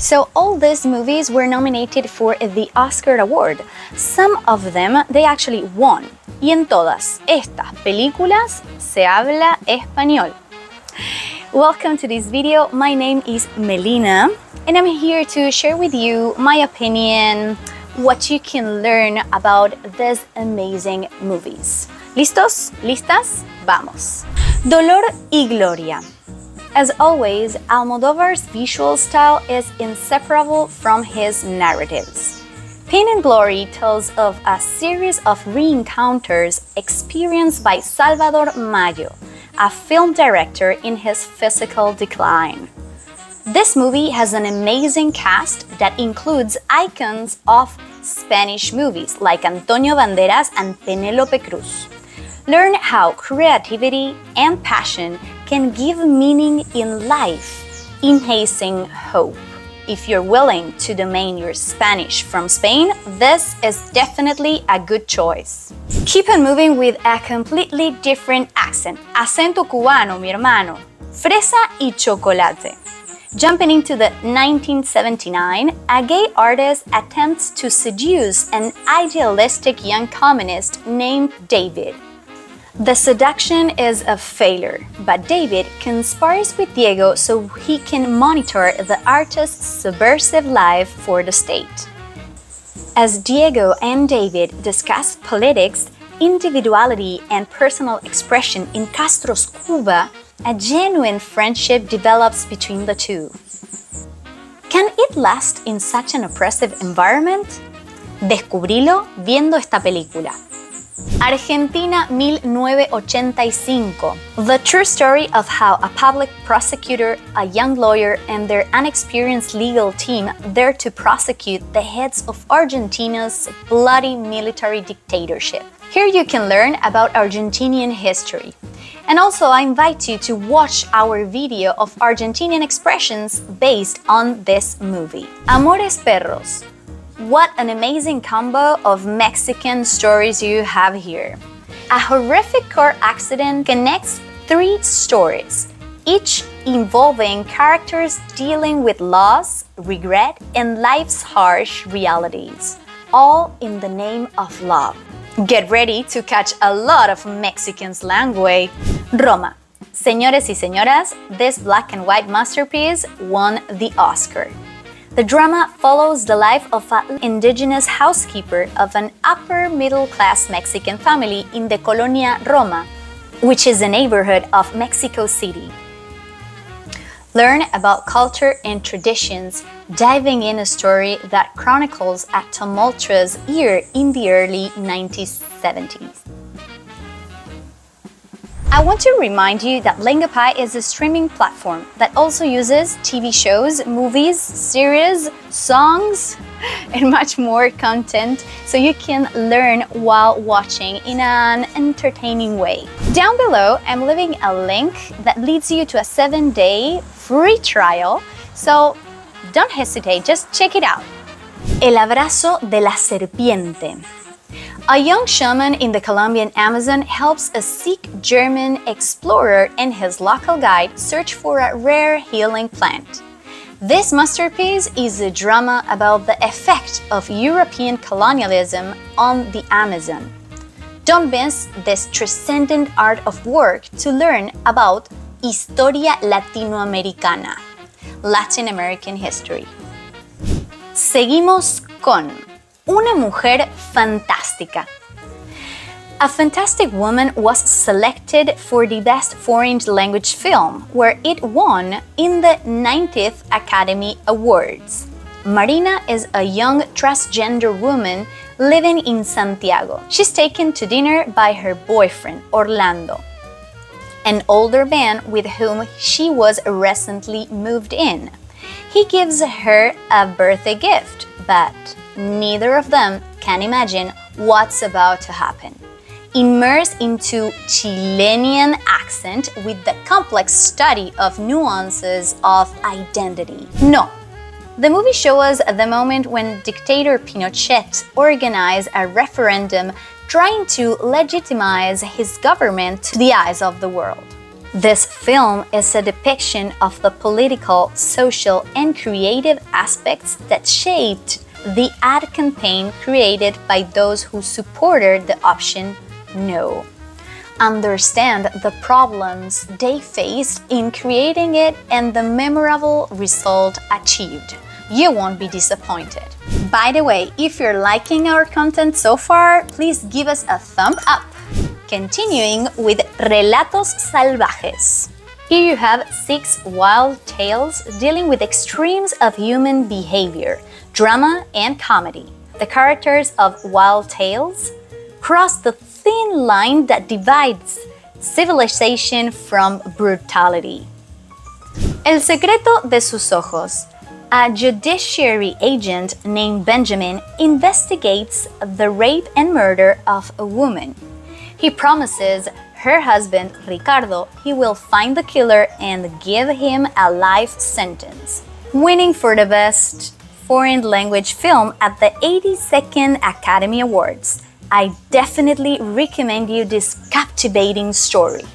So all these movies were nominated for the Oscar Award. Some of them they actually won. Y en todas estas películas se habla español. Welcome to this video. My name is Melina and I'm here to share with you my opinion, what you can learn about these amazing movies. ¿Listos? ¿Listas? Vamos. Dolor y Gloria. As always, Almodóvar's visual style is inseparable from his narratives. Pain and Glory tells of a series of reencounters experienced by Salvador Mayo, a film director in his physical decline. This movie has an amazing cast that includes icons of Spanish movies like Antonio Banderas and Penélope Cruz. Learn how creativity and passion can give meaning in life, enhancing hope. If you're willing to domain your Spanish from Spain, this is definitely a good choice. Keep on moving with a completely different accent. Acento cubano, mi hermano. Fresa y chocolate. Jumping into the 1979, a gay artist attempts to seduce an idealistic young communist named David. The seduction is a failure, but David conspires with Diego so he can monitor the artist's subversive life for the state. As Diego and David discuss politics, individuality, and personal expression in Castro's Cuba, a genuine friendship develops between the two. Can it last in such an oppressive environment? Descubrilo viendo esta película. Argentina 1985. The true story of how a public prosecutor, a young lawyer, and their inexperienced legal team dare to prosecute the heads of Argentina's bloody military dictatorship. Here you can learn about Argentinian history. And also I invite you to watch our video of Argentinian expressions based on this movie. Amores, perros. What an amazing combo of Mexican stories you have here. A horrific car accident connects three stories, each involving characters dealing with loss, regret, and life's harsh realities, all in the name of love. Get ready to catch a lot of Mexican slang. Roma. Señores y señoras, this black and white masterpiece won the Oscar. The drama follows the life of an indigenous housekeeper of an upper-middle-class Mexican family in the Colonia Roma, which is a neighborhood of Mexico City. Learn about culture and traditions, diving in a story that chronicles a tumultuous year in the early 1970s. I want to remind you that Lingopie is a streaming platform that also uses TV shows, movies, series, songs, and much more content so you can learn while watching in an entertaining way. Down below, I'm leaving a link that leads you to a 7-day free trial, so don't hesitate, just check it out. El abrazo de la serpiente. A young shaman in the Colombian Amazon helps a sick German explorer and his local guide search for a rare healing plant. This masterpiece is a drama about the effect of European colonialism on the Amazon. Don't miss this transcendent art of work to learn about Historia Latinoamericana, Latin American history. Seguimos con Una mujer fantástica. A Fantastic Woman was selected for the Best Foreign Language Film, where it won in the 90th Academy Awards. Marina is a young transgender woman living in Santiago. She's taken to dinner by her boyfriend, Orlando, an older man with whom she was recently moved in. He gives her a birthday gift, but neither of them can imagine what's about to happen. Immerse into Chilean accent with the complex study of nuances of identity. No. The movie shows us the moment when dictator Pinochet organized a referendum trying to legitimize his government to the eyes of the world. This film is a depiction of the political, social, and creative aspects that shaped the ad campaign created by those who supported the option no. Understand the problems they faced in creating it and the memorable result achieved. You won't be disappointed. By the way, if you're liking our content so far, please give us a thumb up. Continuing with Relatos Salvajes. Here you have 6 wild tales dealing with extremes of human behavior, drama, and comedy. The characters of Wild Tales cross the thin line that divides civilization from brutality. El secreto de sus ojos. A judiciary agent named Benjamin investigates the rape and murder of a woman. He promises her husband, Ricardo, he will find the killer and give him a life sentence. Winning for the best foreign language film at the 82nd Academy Awards. I definitely recommend you this captivating story.